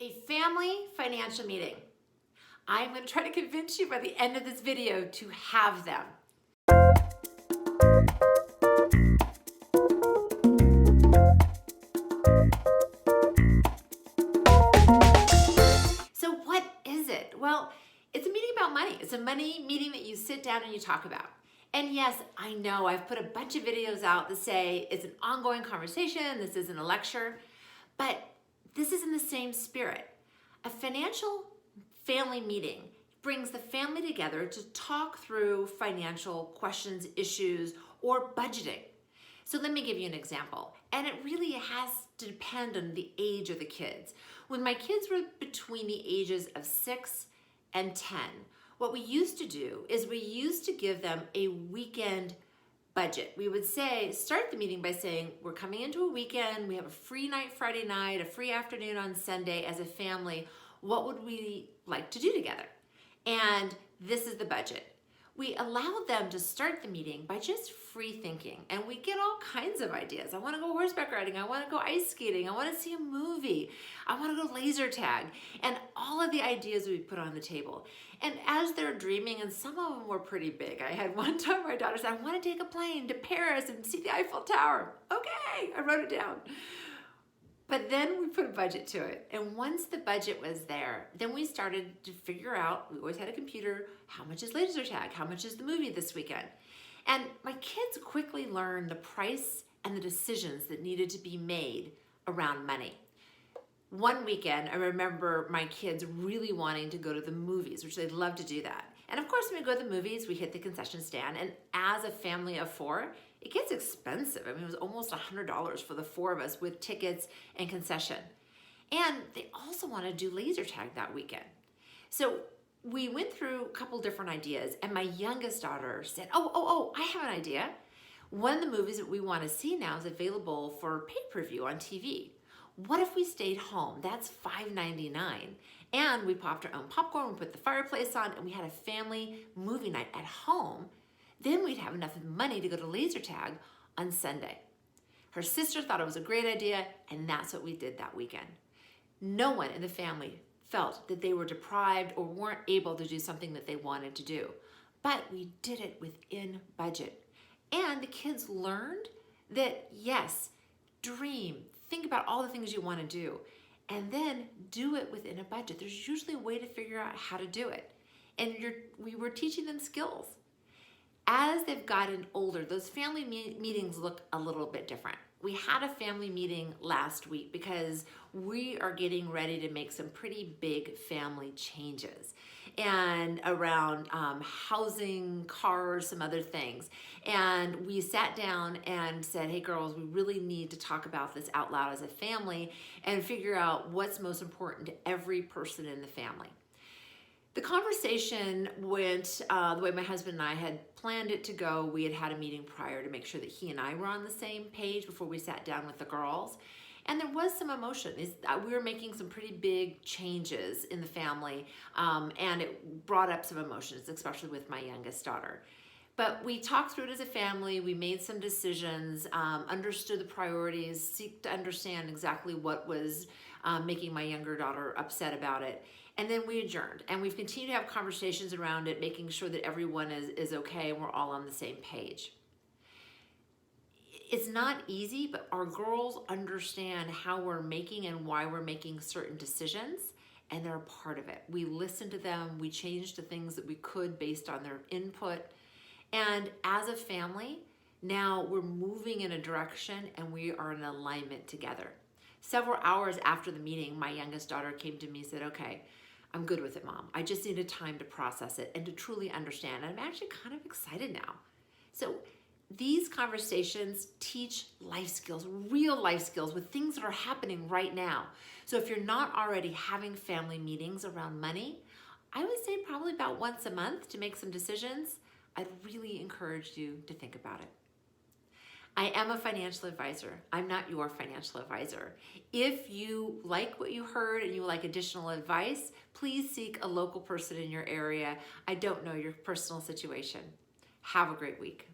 A family financial meeting. I'm going to try to convince you by the end of this video to have them. So what is it? Well, it's a meeting about money. It's a money meeting that you sit down and you talk about. And yes, I know I've put a bunch of videos out that say it's an ongoing conversation, this isn't a lecture, but this is in the same spirit. A financial family meeting brings the family together to talk through financial questions, issues, or budgeting. So let me give you an example. And it really has to depend on the age of the kids. When my kids were between the ages of 6 and 10, what we used to do is we used to give them a weekend budget. We would start the meeting by saying, we're coming into a weekend, we have a free night Friday night, a free afternoon on Sunday as a family. What would we like to do together? And this is the budget. We allowed them to start the meeting by just free thinking, and we get all kinds of ideas. I want to go horseback riding, I want to go ice skating, I want to see a movie, I want to go laser tag, and all of the ideas we put on the table. And as they're dreaming, and some of them were pretty big. I had one time my daughter said, I want to take a plane to Paris and see the Eiffel Tower. Okay, I wrote it down. But then we put a budget to it. And once the budget was there, then we started to figure out, we always had a computer, how much is laser tag? How much is the movie this weekend? And my kids quickly learned the price and the decisions that needed to be made around money. One weekend, I remember my kids really wanting to go to the movies, which they'd love to do that. And of course, when we go to the movies, we hit the concession stand. And as a family of 4, it gets expensive. I mean, it was almost $100 for the 4 of us with tickets and concession. And they also want to do laser tag that weekend. So we went through a couple different ideas, and my youngest daughter said, oh, I have an idea. One of the movies that we want to see now is available for pay-per-view on TV. What if we stayed home? That's $5.99. And we popped our own popcorn, we put the fireplace on, and we had a family movie night at home. Then we'd have enough money to go to laser tag on Sunday. Her sister thought it was a great idea, and that's what we did that weekend. No one in the family felt that they were deprived or weren't able to do something that they wanted to do. But we did it within budget. And the kids learned that, yes, dream, think about all the things you want to do, and then do it within a budget. There's usually a way to figure out how to do it. And we were teaching them skills. As they've gotten older, those family meetings look a little bit different. We had a family meeting last week because we are getting ready to make some pretty big family changes and around housing, cars, some other things. And we sat down and said, hey girls, we really need to talk about this out loud as a family and figure out what's most important to every person in the family. The conversation went the way my husband and I had planned it to go. We had a meeting prior to make sure that he and I were on the same page before we sat down with the girls. And there was some emotion. We were making some pretty big changes in the family, and it brought up some emotions, especially with my youngest daughter. But we talked through it as a family, we made some decisions, understood the priorities, seek to understand exactly what was making my younger daughter upset about it. And then we adjourned, and we've continued to have conversations around it, making sure that everyone is okay and we're all on the same page. It's not easy, but our girls understand how we're making and why we're making certain decisions, and they're a part of it. We listen to them, we changed the things that we could based on their input. And as a family, now we're moving in a direction and we are in alignment together. Several hours after the meeting, my youngest daughter came to me and said, okay, I'm good with it, Mom. I just needed time to process it and to truly understand. And I'm actually kind of excited now. So these conversations teach life skills, real life skills with things that are happening right now. So if you're not already having family meetings around money, I would say probably about once a month to make some decisions. I'd really encourage you to think about it. I am a financial advisor. I'm not your financial advisor. If you like what you heard and you like additional advice, please seek a local person in your area. I don't know your personal situation. Have a great week.